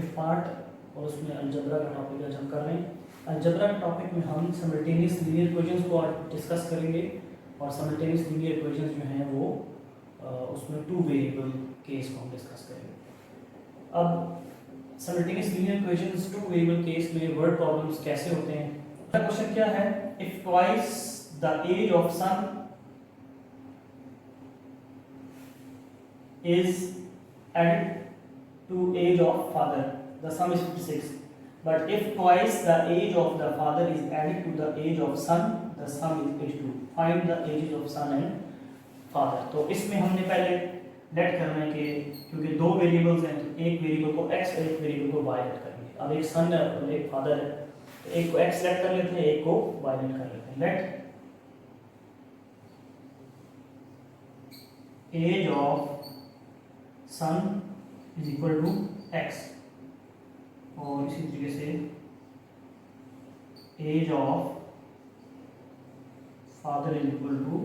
Fifth part और उसमें algebra का टॉपिक आज हम कर रहे हैं। अलजबरा के टॉपिक में हम सिमल्टेनियस लीनियर इक्वेशंस को डिस्कस करेंगे और सिमल्टेनियस लीनियर इक्वेशंस जो हैं वो उसमें टू वेरिएबल केस को हम डिस्कस करेंगे। अब simultaneous linear equations two variable case में वर्ड प्रॉब्लम्स कैसे होते हैं। पहला क्वेश्चन क्या है, if twice the age of son is added to age of father, the sum is 56, but if twice the age of the father is added to the age of son, the sum is 82. Find the ages of son and father. तो इसमें हमने पहले late करना है कि क्योंकि दो variables हैं तो एक वेरिएबल को x और एक वेरिएबल को y लेट करेंगे। अब एक सन है और एक फादर है तो एक को x लेट कर लेते हैं, एक को y लेट कर लेते हैं। Let age of son is equal to x और इसी तरीके से age of father is equal to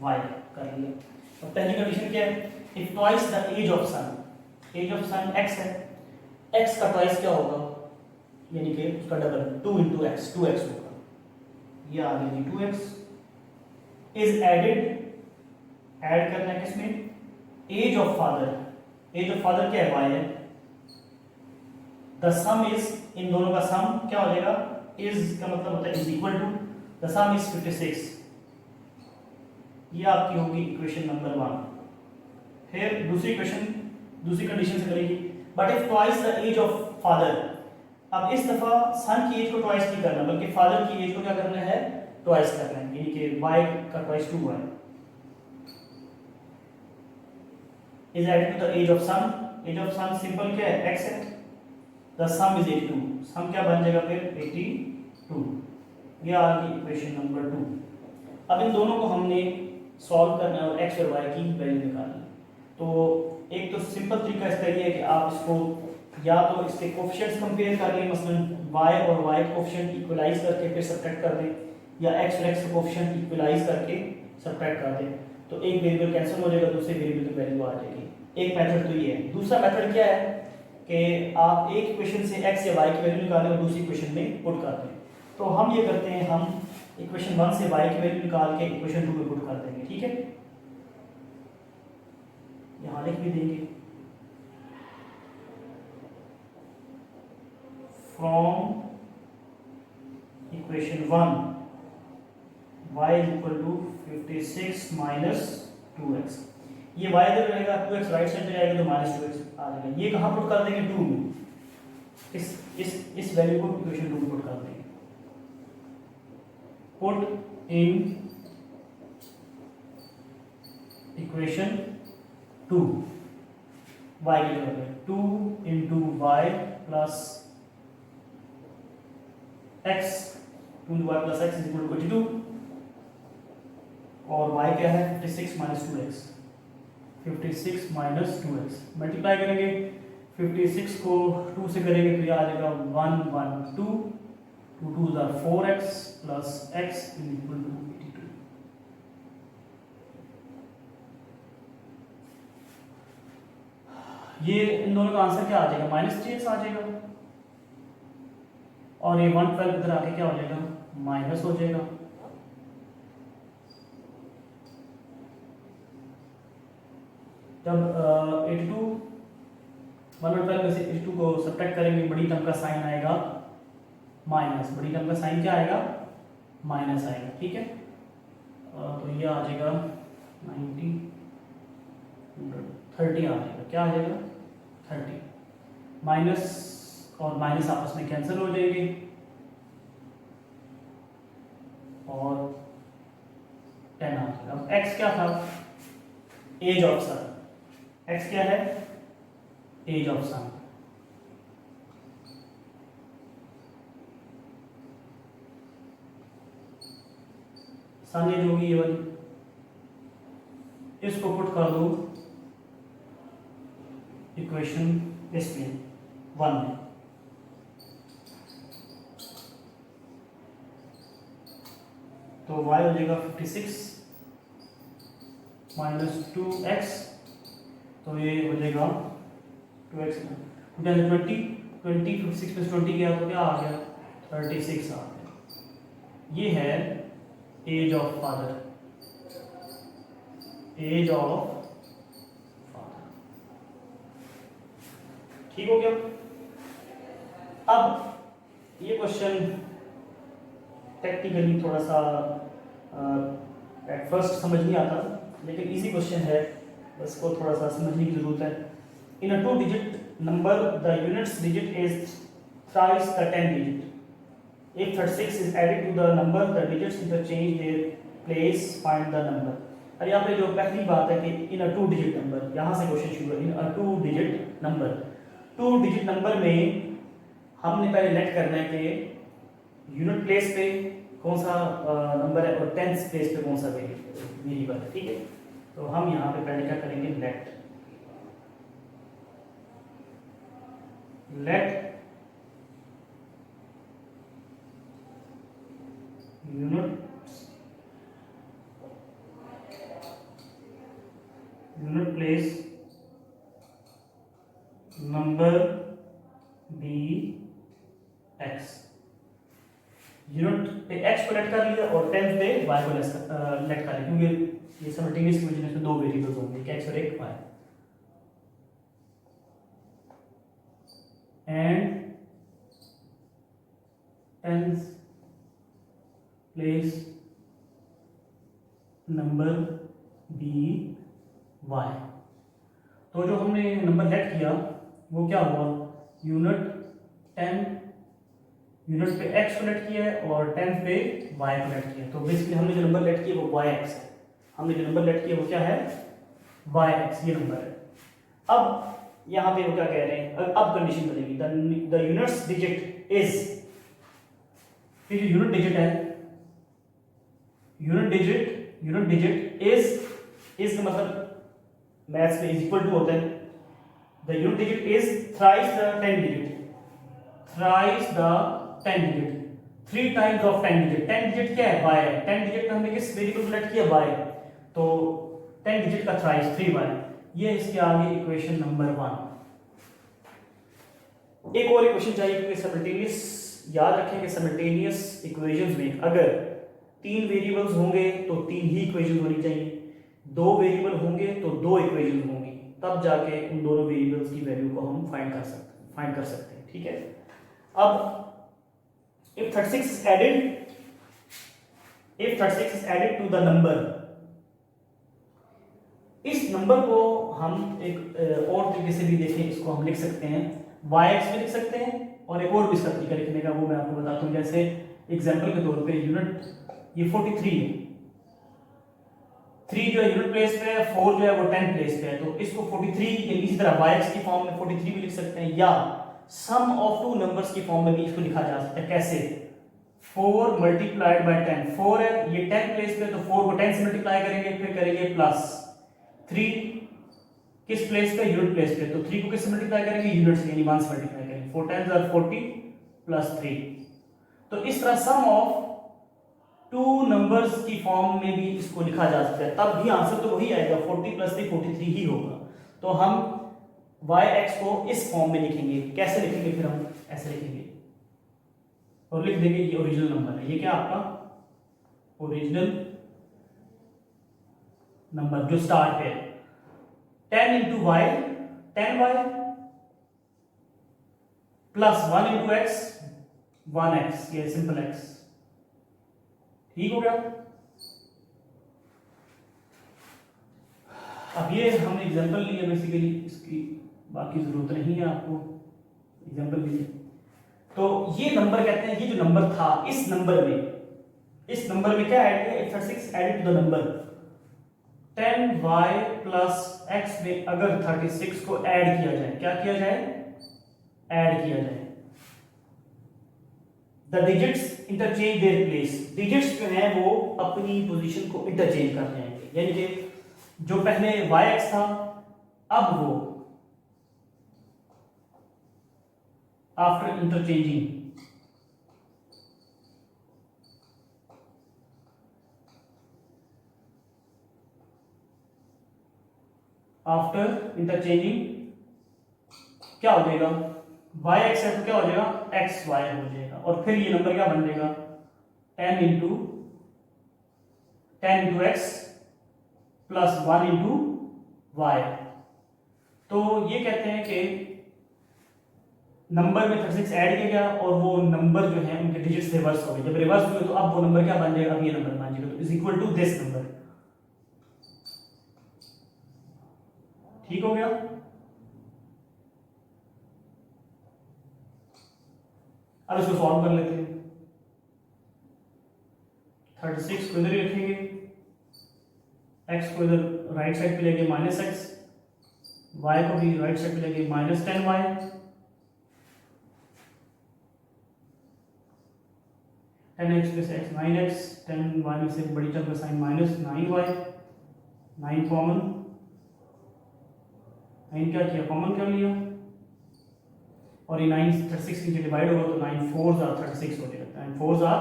y कर लिया। अब पहली कंडीशन क्या है, if twice the age of son, age of son x है, x का ट्वाइस क्या होगा यानी कि उसका डबल 2 into x, 2x होगा, ये आ गया 2x इज एडेड, ऐड करना है किसमें, age of father, age of father क्या है y है, द सम इज, इन दोनों का सम क्या हो जाएगा, इज का मतलब होता है is equal to, the sum is 56, ये आपकी होगी इक्वेशन नंबर 1। फिर दूसरी कंडीशन से करेगी, but if twice the age of father, अब इस दफा सन की एज को ट्वाइस नहीं करना बल्कि फादर की एज को क्या करना है, ट्वाइस करना है, यानी कि y का ट्वाइस 2 है, is added to the age of son, age of son simple क्या है x है, the sum is 82, sum क्या बन जाएगा फिर 82, ये आ गई इक्वेशन नंबर 2। अब इन दोनों को हमने सॉल्व करना है और x और y की वैल्यू निकालनी है। तो एक तो सिंपल तरीका इसका ये है कि आप इसको या तो इसके कोएफिशिएंट्स कंपेयर कर लें, मसलन y और y कोएफिशिएंट इक्वलाइज करके फिर सब्ट्रैक्ट कर दें, या x और x का कोएफिशिएंट इक्वलाइज करके सब्ट्रैक्ट कर दें, तो एक वेरिएबल कैंसिल हो जाएगा, दूसरे वेरिएबल की वैल्यू आ जाएगी। एक मेथड तो ये है। दूसरा मेथड क्या है कि आप एक इक्वेशन से x या y की वैल्यू निकालें और दूसरी इक्वेशन में पुट कर दें। तो हम ये करते हैं, हम इक्वेशन 1 से y की वैल्यू निकाल के इक्वेशन 2 में पुट कर देंगे, ठीक है, यहाँ लिख भी देंगे, from equation 1 y is equal to 56 minus 2x, ये y इधर रहेगा, 2x राइट साइड पे जाएगा तो माइनस 2x आ जाएगा, ये कहाँ पुट कर देंगे 2 में, इस वैल्यू को इक्वेशन 2 में पुट कर देंगे, पुट इन इक्वेशन 2, y की जगह पे 2 into y plus x, 2 into y plus x is equal to 22 और y क्या है 56 minus 2x, 56 minus 2x multiply करेंगे, 56 को 2 से करेंगे तो ये आ जाएगा 112, 2 2 are 4x plus x is equal to 82। ये इन दोनों का आंसर क्या आ जाएगा, माइनस 3x आ जाएगा, और ये 112 इधर आके क्या हो जाएगा, माइनस हो जाएगा। जब 82 112 में से 82 को सब्ट्रैक्ट करेंगे, बड़ी टर्म का साइन आएगा माइनस, बड़ी टर्म का साइन क्या आएगा, माइनस आएगा, ठीक है। तो ये आ जाएगा 90 30 आ जाएगा, क्या आ जाएगा 30, माइनस और माइनस आपस में कैंसिल हो जाएंगे और 10 आ जाएगा। अब x क्या था, एज ऑफ सन, x क्या है, age of son, son age होगी ये वाली, इसको पुट कर दो इक्वेशन इसमें 1 में, तो y हो जाएगा 56 माइनस 2x, तो ये हो जाएगा 2x 20, 26 प्लस 20 गया तो क्या आ गया, 36 आ गया। ये है age of father, age of father. ठीक हो गया। अब ये क्वेश्चन टेक्निकली थोड़ा सा एट फर्स्ट समझ नहीं आता, लेकिन इजी क्वेश्चन है, बस को थोड़ा सा समझने की जरूरत है। इन अ 2 digit number the units digit is thrice the 10 digit. If 36 is added to the number, the digits interchange their place, find the number। और यहाँ पे जो पहली बात है कि इन अ 2 डिजिट नंबर, यहाँ से क्वेश्चन शुरू है। इन अ 2 डिजिट नंबर, 2 डिजिट नंबर में हमने पहले लेट करना है कि यूनिट प्लेस पे कौन सा नंबर है और टेंथ प्लेस पे कौन सा वेरिएबल है। ठीक है, तो हम यहाँ पे पहले क्या करेंगे, let unit place number be x. Unit पे एक्स को लेट कर लिया और टेंथ पे वाई को लेट कर लिया, क्योंकि ये सिमल्टेनियस की वजह से 2 वेरिएबल्स होंगे, एक एक्स और एक y. And tenth place number be y. तो जो हमने नंबर लेट किया वो क्या हुआ, यूनिट पे एक्स को लेट किया है और 10 पे वाई को लेट किया। तो बेसिकली हमने जो नंबर लेट किया वो वाई एक्स है, हमने जो नंबर लेट किया वो क्या है, वाई एक्स, ये नंबर है। अब यहाँ पे वो क्या कह रहे हैं, अब कंडीशन बनेगी, द यूनिट्स डिजिट इज, फिर जो यूनिट डिजिट है, यूनिट डिजिट इज का मतलब मैथ्स में इज इक्वल टू होता है, the unit digit is thrice the 10 digit, thrice the 10 digit, 3 times of 10 digit. 10 digit क्या है, वाई है। 10 डिजिट में हमने किस वेरिएबल को लेट किया, वाई, तो 10 डिजिट का थ्राइस 3 वाई। ये इसके आगे इक्वेशन नंबर 1। एक और इक्वेशन चाहिए, क्योंकि सिमल्टेनियस, याद रखें कि सिमल्टेनियस इक्वेशंस में अगर 3 वेरिएबल्स होंगे तो 3 ही इक्वेशन होनी चाहिए, 2 वेरिएबल होंगे तो 2 इक्वेशन होंगी, तब जाके उन दोनों वेरिएबल्स की वैल्यू को हम फाइंड कर सकते हैं। ठीक है, अब if 36 is added to the number, इस नंबर को हम एक और तरीके से भी देखें, इसको हम लिख सकते हैं yx में लिख सकते हैं, और एक और भी इसका तरीका लिखने का वो मैं आपको बताता हूँ। जैसे एग्जांपल के तौर पे यूनिट ये 43 है, 3 जो है यूनिट प्लेस पे है, 4 जो है वो 10 प्लेस पे है, तो इसको 43 इसी तरह yx की फॉर्म में 43 भी लिख सकते हैं, या सम ऑफ 2 नंबर्स की फॉर्म में भी इसको लिखा जा सकता है। कैसे, 4 मल्टीप्लाइड बाय 10, 4 है ये 10 प्लेस पे, तो 4 को 10 से मल्टीप्लाई करेंगे, फिर करेंगे प्लस 3 किस प्लेस पे, यूनिट प्लेस पे, तो 3 को किससे मल्टीप्लाई करेंगे, यूनिट से, यानी 1 से मल्टीप्लाई करेंगे, 4 10 आर 40 प्लस 3। तो इस तरह सम ऑफ 2 नंबर्स की फॉर्म में भी इसको लिखा जा सकता है, तब भी आंसर तो वही आएगा, 40 प्लस 3 43 ही होगा। तो हम yx को इस फॉर्म में लिखेंगे। कैसे लिखेंगे, फिर हम ऐसे लिखेंगे और लिख देंगे ये ओरिजिनल नंबर है, ये क्या आपका ओरिजिनल नंबर जो स्टार्ट पे है, 10 into y 10y plus 1 into x 1x, ये सिंपल x। ठीक हो गया। अब ये हमने एग्जांपल लिया, बेसिकली इसकी बाकी जरूरत नहीं है आपको, एग्जांपल लीजिए। तो ये नंबर कहते हैं, ये जो नंबर था, इस नंबर में क्या ऐड किया, 36 added to the number 10y plus x में अगर 36 को ऐड किया जाए, क्या किया जाए, ऐड किया जाए, the digits interchange their place, digits जो हैं वो अपनी पोजीशन को इंटरचेंज कर जाएंगे, यानी कि जो पहले yx था अब वो आफ्टर इंटरचेंजिंग क्या हो जाएगा, वाई एक्स है तो क्या हो जाएगा एक्स वाई हो जाएगा, और फिर ये नंबर क्या बन जाएगा 10 into x plus 1 into y. तो ये कहते हैं कि नंबर में 36 ऐड किया गया और वो नंबर जो है उनके डिजिट्स रिवर्स हो गए। जब रिवर्स हुए तो अब वो नंबर क्या बन जाएगा, अब ये नंबर बन जाएगा, तो is equal to this number. ठीक हो गया। अब इसको सॉल्व कर लेते हैं। 36 को इधर ही रखेंगे, x को इधर राइट साइड पे लेंगे माइनस एक्स, y को भी राइट साइड पे लेंगे minus 10y, 10x plus x 9x, 10y में से बड़ी टर्म का साइन माइनस 9y, 9 कॉमन, 9 क्या किया कॉमन कर लिया, और ये 9 36 नीचे डिवाइड होगा तो 9 4s आर 36 हो जाएगा। 9 4s आर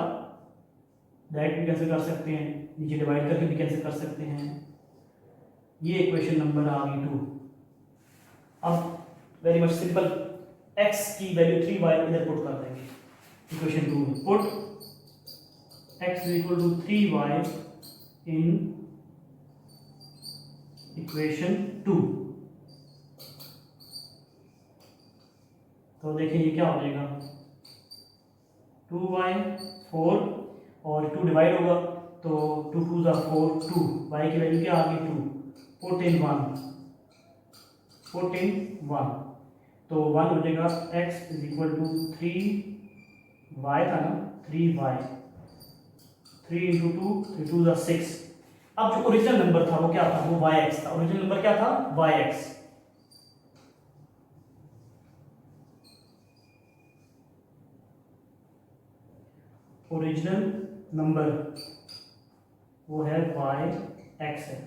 डायरेक्ट भी कैंसिल कर सकते हैं, नीचे डिवाइड करके भी कैंसिल कर सकते हैं। ये इक्वेशन नंबर आ गई 2। अब वेरी मच सिंपल, x की वैल्यू 3y इधर पुट कर देंगे इक्वेशन 2 में। Put x is equal to 3y in equation 2। तो देखिए ये क्या हो जाएगा 2y 4 और 2 डिवाइड होगा तो 2 2 ज़ा 4 2, y की वैल्यू क्या आ गई 2, पुट इन 1 तो 1 हो जाएगा x is equal to 3y था ना 3y, 3 इंटू 2 3 2 ज़ा 6। अब जो ओरिजिनल नंबर था वो क्या था, वो yx था। ओरिजिनल नंबर क्या था yx। ओरिजिनल नंबर वो है yx है।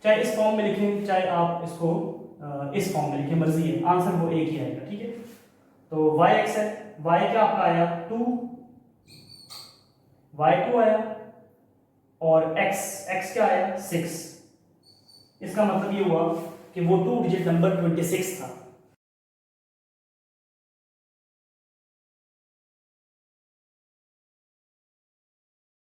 चाहे इस फॉर्म में लिखें चाहे आप इसको इस फॉर्म में लिखें, मर्जी है, आंसर वो एक ही आएगा। ठीक है, तो yx है, y क्या आपका आया 2, y2 आया और x क्या आया 6। इसका मतलब ये हुआ कि वो 2 डिजिट नंबर 26 था।